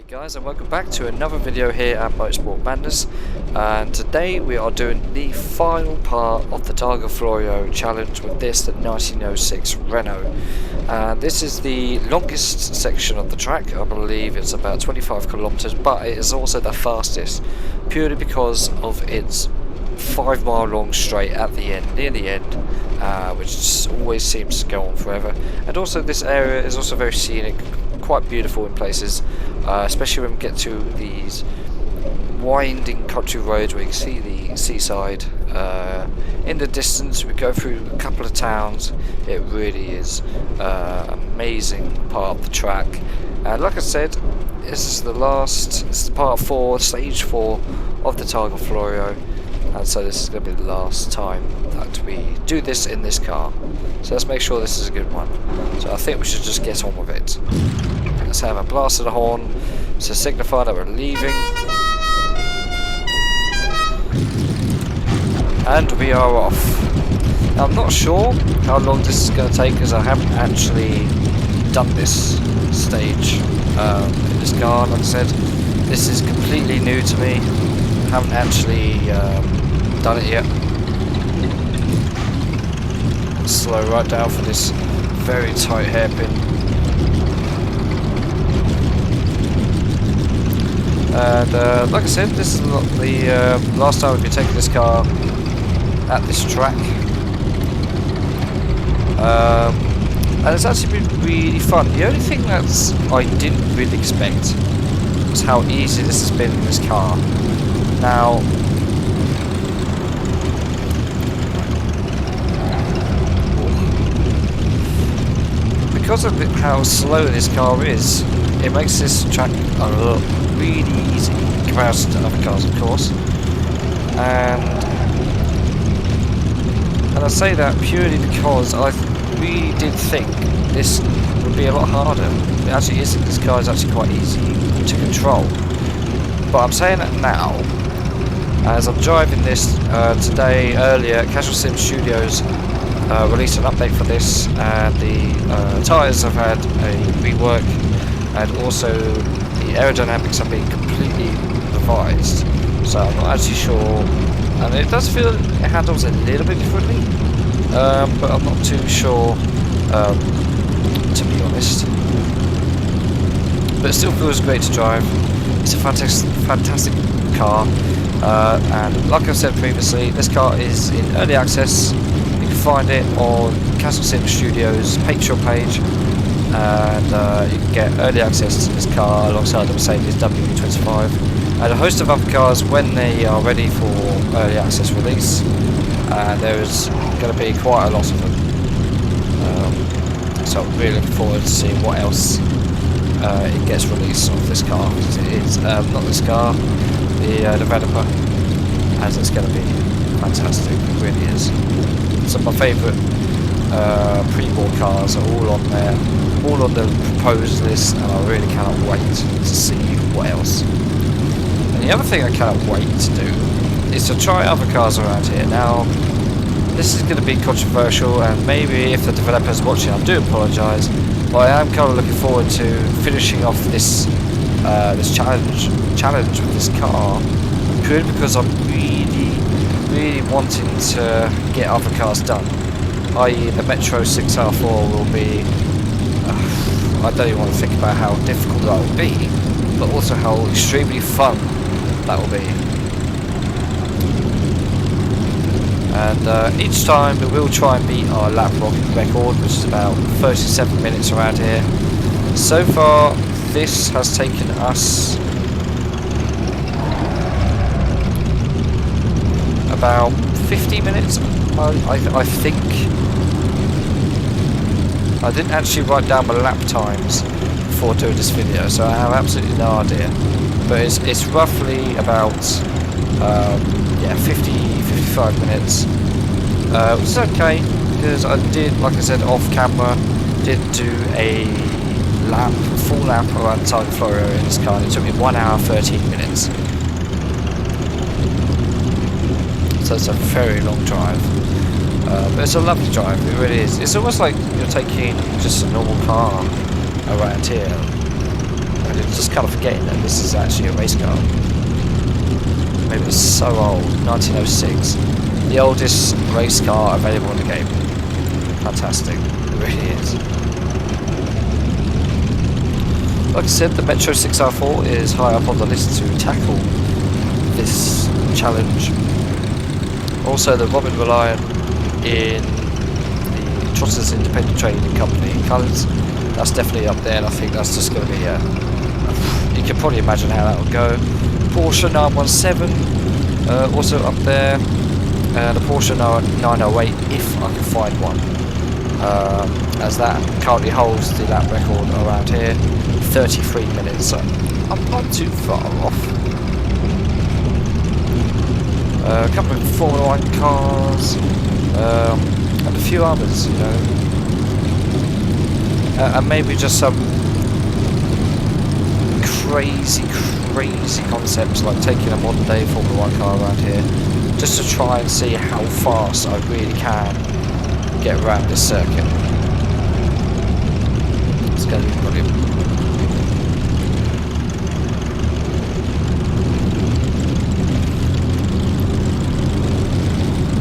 Guys, and welcome back to another video here at Motorsport Madness, and today we are doing the final part of the Targa Florio challenge with the 1906 Renault. This is the longest section of the track. I believe it's about 25 kilometers, but it is also the fastest, purely because of its 5 mile long straight at the end, near the end, which always seems to go on forever. And also this area is also very scenic, quite beautiful in places, especially when we get to these winding country roads where you can see the seaside in the distance. We go through a couple of towns. It really is amazing part of the track, and like I said, this is part 4, stage 4 of the Targa Florio, and so this is going to be the last time that we do this in this car. So let's make sure this is a good one. So I think we should just get on with it. Let's have a blast of the horn to signify that we're leaving. And we are off. Now, I'm not sure how long this is going to take, because I haven't actually done this stage in this car. Like I said, this is completely new to me. I haven't actually done it yet. Slow right down for this very tight hairpin. And like I said, this is not the last time we'll be taking this car at this track. And it's actually been really fun. The only thing that I didn't really expect was how easy this has been in this car. Now, because of how slow this car is, it makes this track really easy in comparison to other cars, of course. And I say that purely because I really did think this would be a lot harder. It actually isn't. This car is actually quite easy to control. But I'm saying that now, as I'm driving this today. Earlier, Casual Sim Studios released an update for this, and the tyres have had a rework, and also the aerodynamics have been completely revised. So I'm not actually sure, and it does feel it handles a little bit differently, but I'm not too sure, to be honest. But it still feels great to drive. It's a fantastic car, and like I've said previously, this car is in early access. You can find it on Casual Sim Studios Patreon page, and you can get early access to this car alongside the Mercedes W25 and a host of other cars when they are ready for early access release. There's going to be quite a lot of them, so I'm really looking forward to seeing what else it gets released of this car. It's not this car, the developer, as it's going to be fantastic. It really is. Some of my favourite pre-bought cars are all on there, all on the proposed list, and I really cannot wait to see what else. And the other thing I cannot wait to do is to try other cars around here. Now, this is going to be controversial, and maybe if the developer's watching, I do apologise, but I am kind of looking forward to finishing off this this challenge with this car, purely because I'm really wanting to get other cars done. I.e. the Metro 6R4 will be, I don't even want to think about how difficult that will be, but also how extremely fun that will be. And each time we will try and beat our lap record, which is about 37 minutes around here. So far this has taken us about 50 minutes, I think. I didn't actually write down my lap times before doing this video, so I have absolutely no idea. But it's roughly about 50-55 minutes, which is okay, because I did, like I said, off camera, did do a full lap around Targa Florio in this car, and it took me 1 hour 13 minutes. So it's a very long drive, but it's a lovely drive. It really is. It's almost like you're taking just a normal car around here. and just kind of forgetting that this is actually a race car. Maybe it's so old, 1906. The oldest race car available in the game. Fantastic, it really is. Like I said, the Metro 6R4 is high up on the list to tackle this challenge. Also, the Robin Reliant in the Trotters Independent Trading Company colours, that's definitely up there, and I think that's just going to be you can probably imagine how that would go. Porsche 917 also up there, the Porsche 908 if I can find one, as that currently holds the lap record around here, 33 minutes, so I'm not too far off. A couple of Formula 1 cars, and a few others, you know, and maybe just some crazy concepts like taking a modern day Formula 1 car around here, just to try and see how fast I really can get around this circuit. It's going to be brilliant.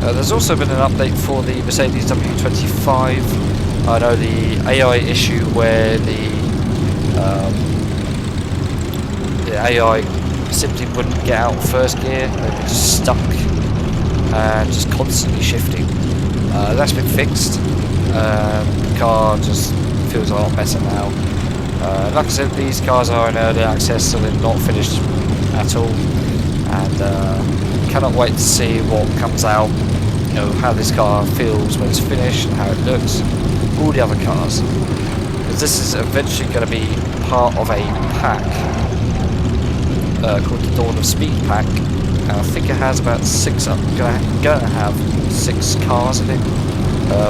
There's also been an update for the Mercedes W25. I know the AI issue where the AI simply wouldn't get out of first gear, they were just stuck and just constantly shifting. That's been fixed. The car just feels a lot better now. Like I said, these cars are in early access, so they're not finished at all, and cannot wait to see what comes out. You know, how this car feels when it's finished, how it looks, all the other cars, because this is eventually going to be part of a pack called the Dawn of Speed pack, and I think it has about going to have 6 cars in it,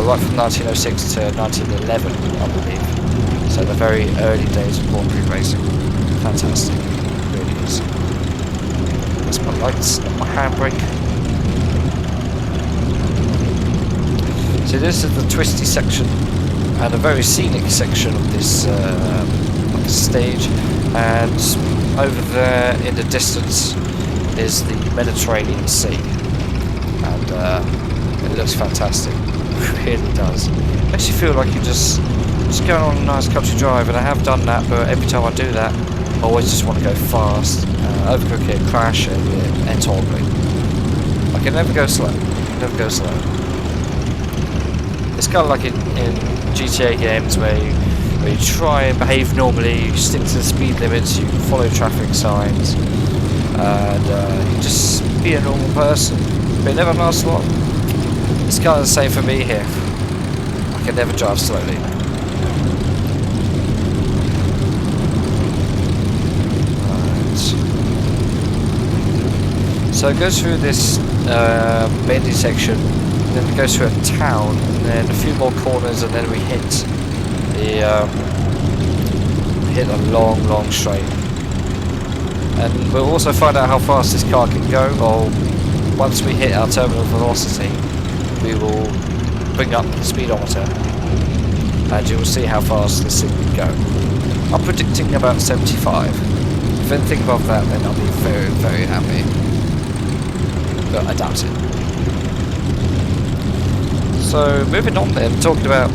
right from 1906 to 1911, I believe, so the very early days of Grand Prix racing. Fantastic, it really is. That's my lights, not my handbrake. So this is the twisty section and a very scenic section of this stage, and over there in the distance is the Mediterranean Sea, and it looks fantastic. It really does. It makes you feel like you're just going on a nice country drive, and I have done that, but every time I do that I always just want to go fast, overcook it, crash, and end horribly. I can never go slow, never go slow. It's kind of like in GTA games where you try and behave normally, you stick to the speed limits, you follow traffic signs, and you just be a normal person, but it never lasts long. It's kind of the same for me here. I can never drive slowly. Right. So it goes through this bendy section, then it goes through a town, and then a few more corners, and then we hit a long straight. And we'll also find out how fast this car can go. Or once we hit our terminal velocity, we will bring up the speedometer, and you will see how fast this thing can go. I'm predicting about 75. If anything above that, then I'll be very happy. But I doubt it. So moving on then, talking about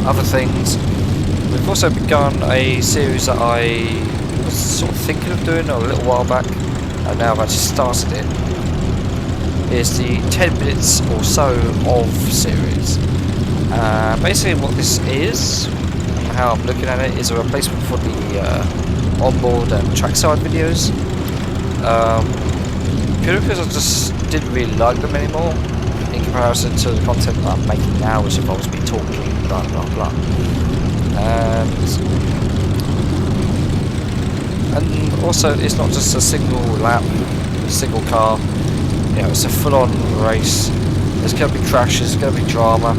other things, we've also begun a series that I was sort of thinking of doing a little while back, and now I've actually started it. It's the 10 minutes or so of series. Basically what this is, and how I'm looking at it, is a replacement for the onboard and trackside videos. Purely because I just didn't really like them anymore in comparison to the content that I'm making now, which involves me talking, blah blah blah. And also, it's not just a single lap, a single car. You know, it's a full-on race. There's going to be crashes, there's going to be drama,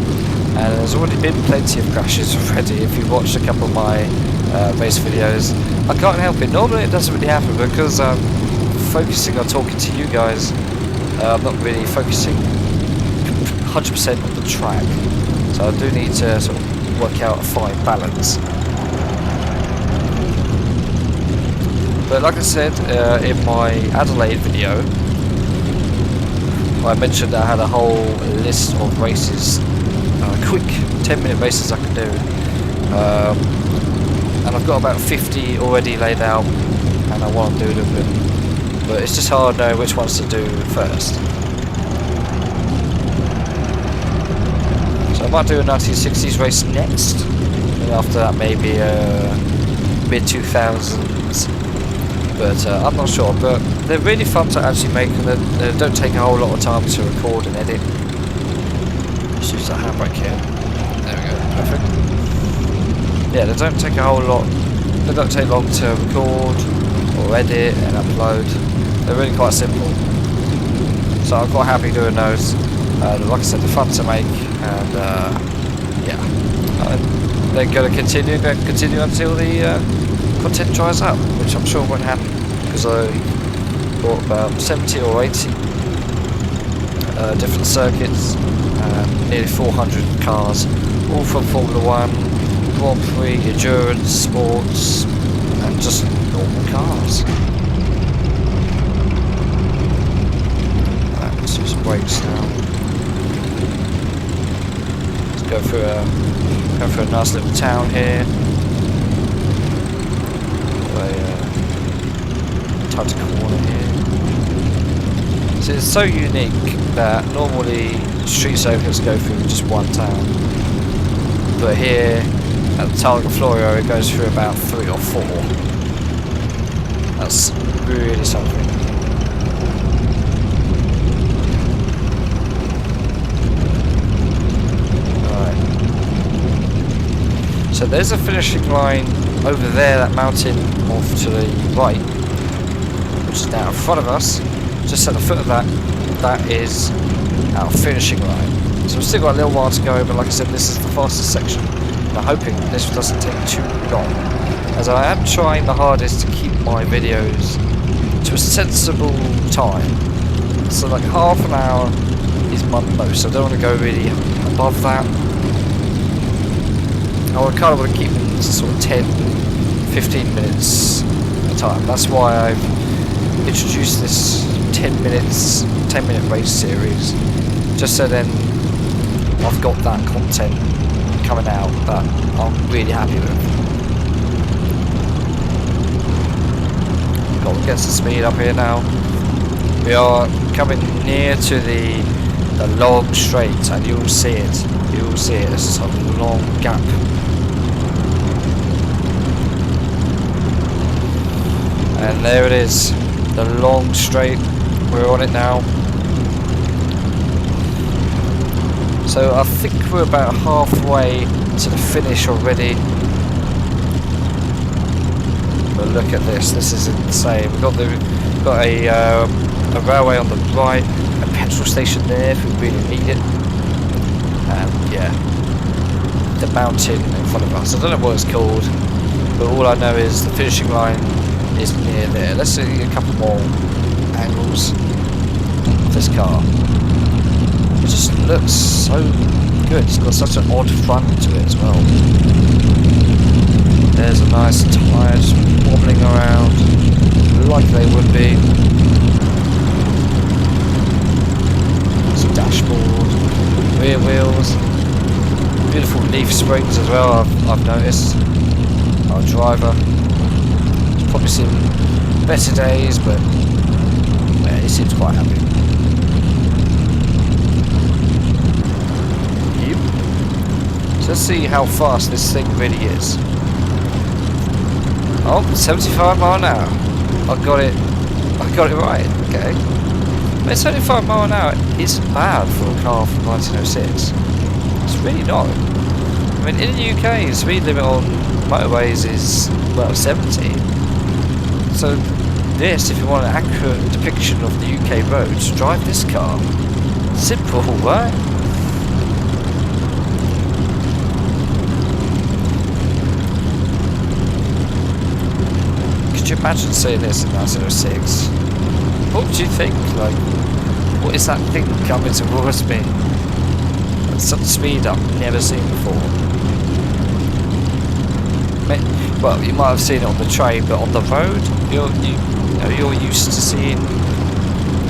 and there's already been plenty of crashes already. If you watched a couple of my race videos, I can't help it. Normally, it doesn't really happen because I'm focusing on talking to you guys. I'm not really focusing 100% on the track, so I do need to sort of work out a fine balance. But like I said in my Adelaide video, I mentioned that I had a whole list of races, quick 10-minute races I can do, and I've got about 50 already laid out, and I want to do them, but it's just hard to know which ones to do first. So I might do a 1960s race next, and after that maybe mid-2000s, but I'm not sure. But they're really fun to actually make, and they don't take a whole lot of time to record and edit. Just use the handbrake here. There we go, perfect. Yeah, they don't take a whole lot. They don't take long to record or edit and upload. They're really quite simple. So I'm quite happy doing those. Like I said, they're fun to make, and yeah, they're going to continue until the content dries up, which I'm sure won't happen, because I bought about 70 or 80 different circuits, nearly 400 cars, all from Formula 1, Grand Prix, endurance, sports, and just normal cars. Right, let's do some brakes now. Let's go through a nice little town here. Targa corner here. So it's so unique that normally street circuits go through just one town, but here at the Targa Florio it goes through about 3 or 4. That's really something. Alright. So there's a finishing line over there, that mountain off to the right, which is now in front of us. Just at the foot of that, that is our finishing line. So we've still got a little while to go, but like I said, this is the fastest section. And I'm hoping this doesn't take too long, as I am trying the hardest to keep my videos to a sensible time. So like half an hour is my most. I don't want to go really above that. I kind of want to keep it to sort of 10-15 minutes at a time. That's why I've introduced this 10-minute race series, just so then I've got that content coming out that I'm really happy with. Got to get some speed up here now. We are coming near to the long straight, and you'll see it. You'll see it. It's a long gap. And there it is, the long straight. We're on it now. So I think we're about halfway to the finish already. But look at this. This is insane. We've got a railway on the right, a petrol station there if we really need it, and yeah, the mountain in front of us. I don't know what it's called, but all I know is the finishing line is near there. Let's see a couple more angles of this car. It just looks so good. It's got such an odd front to it as well. There's a nice tyre just wobbling around like they would be. There's a dashboard, rear wheels, beautiful leaf springs as well, I've noticed. Our driver, probably seen better days, but yeah, he seems quite happy. Yep. So let's see how fast this thing really is. Oh, 75 mile an hour. I got it right, okay. But 75 mile an hour isn't bad for a car from 1906. It's really not. I mean, in the UK, the speed limit on motorways is, well, 70. So this, if you want an accurate depiction of the UK roads, drive this car. Simple, right? Could you imagine seeing this in 1906? What would you think? Like, what is that thing coming towards me? At such speed I've never seen before. well, you might have seen it on the train, but on the road, you're used to seeing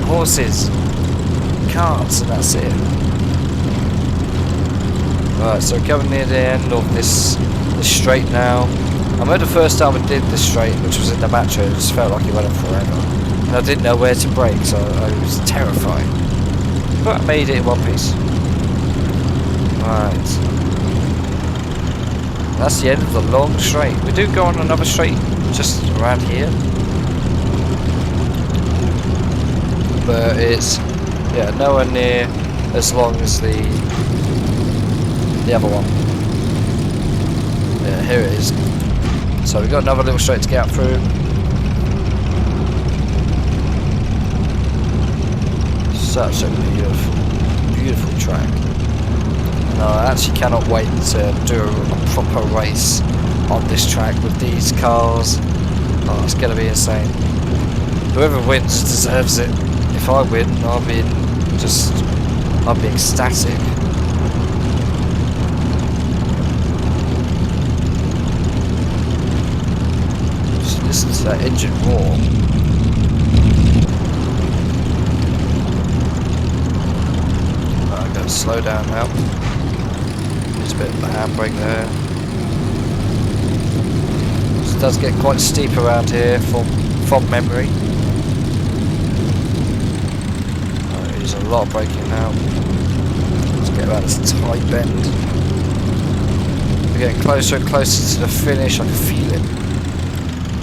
horses, carts, and that's it. Right, so we're coming near the end of this straight now. I remember the first time I did this straight, which was in the match, it just felt like it went on forever. And I didn't know where to brake, so I was terrified. But I made it in one piece. Right. That's the end of the long straight. We do go on another straight just around here. But it's, yeah, nowhere near as long as the other one. Yeah, here it is. So we've got another little straight to get through. Such a beautiful track. And I actually cannot wait to do a proper race on this track with these cars. Oh, it's going to be insane. Whoever wins deserves it. If I win, I'll be ecstatic. Just listen to that engine roar. I'm going to slow down now. There's a bit of the handbrake there. It does get quite steep around here from memory. There's a lot of braking now. Let's get around this tight bend. We're getting closer and closer to the finish. I can feel it.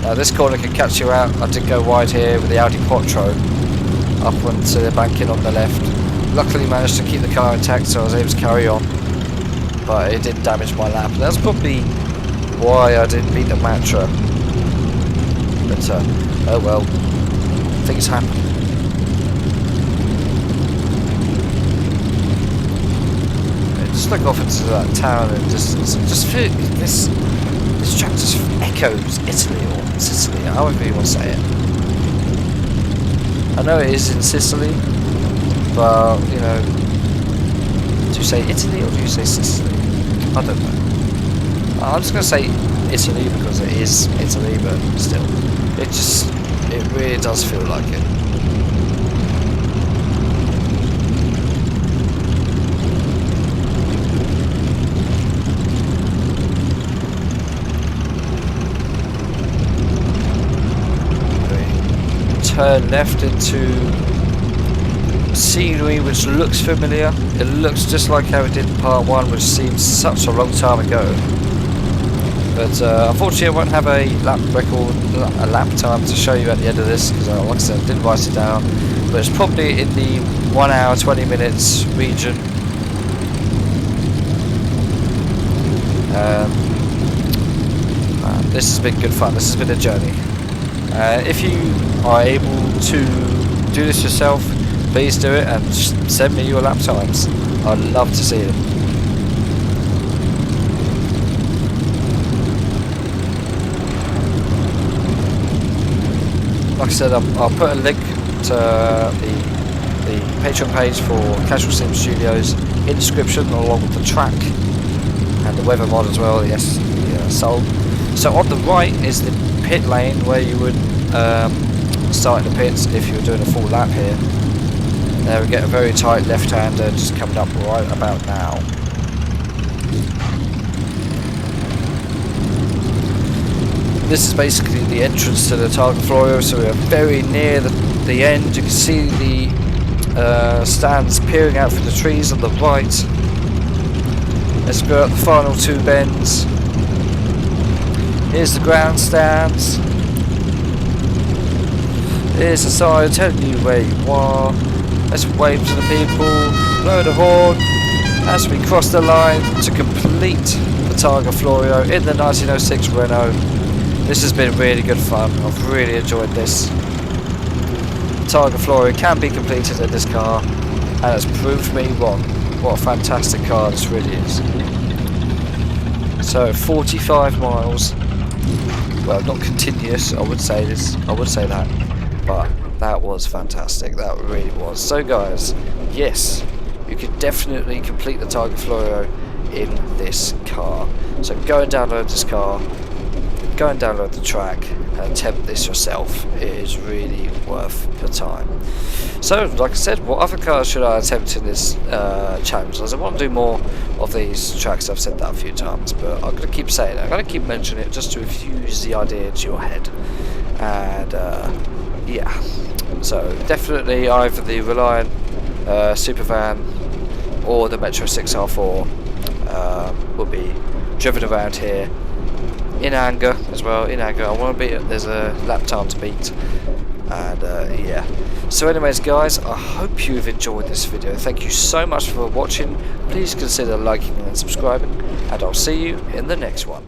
Now this corner can catch you out. I did go wide here with the Audi Quattro up onto the banking on the left. Luckily managed to keep the car intact, so I was able to carry on. But it did damage my lap. That's probably why I didn't beat the Matra. But oh well, things happen. Just look off into that town and just feel this track just echoes Italy or Sicily, however you want to say it. I know it is in Sicily, but you know, do you say Italy or do you say Sicily? I don't know. I'm just gonna say Italy because it is Italy, but still, it really does feel like it. Turn left into scenery which looks familiar. It looks just like how it did in part 1, which seems such a long time ago. But unfortunately I won't have a lap time to show you at the end of this, because like I said, I didn't write it down. But it's probably in the 1 hour 20 minutes region. This has been good fun. This has been a journey. If you are able to do this yourself, please do it and send me your lap times. I'd love to see them. Like I said, I'll put a link to the Patreon page for Casual Sim Studios in the description, along with the track and the weather mod as well. Yes, the Soul. So on the right is the pit lane where you would start in the pits if you were doing a full lap here. There we get a very tight left-hander just coming up right about now. This is basically the entrance to the Targa Florio, so we're very near the end. You can see the stands peering out through the trees on the right. Let's go up the final 2 bends. Here's the grandstands. Here's the sign telling you where you are. Let's wave to the people, blow the horn as we cross the line to complete the Targa Florio in the 1906 Renault. This has been really good fun. I've really enjoyed this. Targa Florio can be completed in this car, and it's proved me wrong. What a fantastic car this really is. So 45 miles. Well, not continuous, I would say that, but that was fantastic, that really was. So guys, yes, you could definitely complete the Targa Florio in this car. So go and download this car, go and download the track and attempt this yourself. It is really worth your time. So, like I said, what other cars should I attempt in this challenge? As I want to do more of these tracks, I've said that a few times, but I'm going to keep saying it. I'm going to keep mentioning it just to infuse the idea into your head. And yeah, so definitely either the Reliant Supervan or the Metro 6R4 will be driven around here in anger as well. In anger, I want to beat it. There's a lap time to beat, and yeah. So anyways guys, I hope you've enjoyed this video. Thank you so much for watching. Please consider liking and subscribing, and I'll see you in the next one.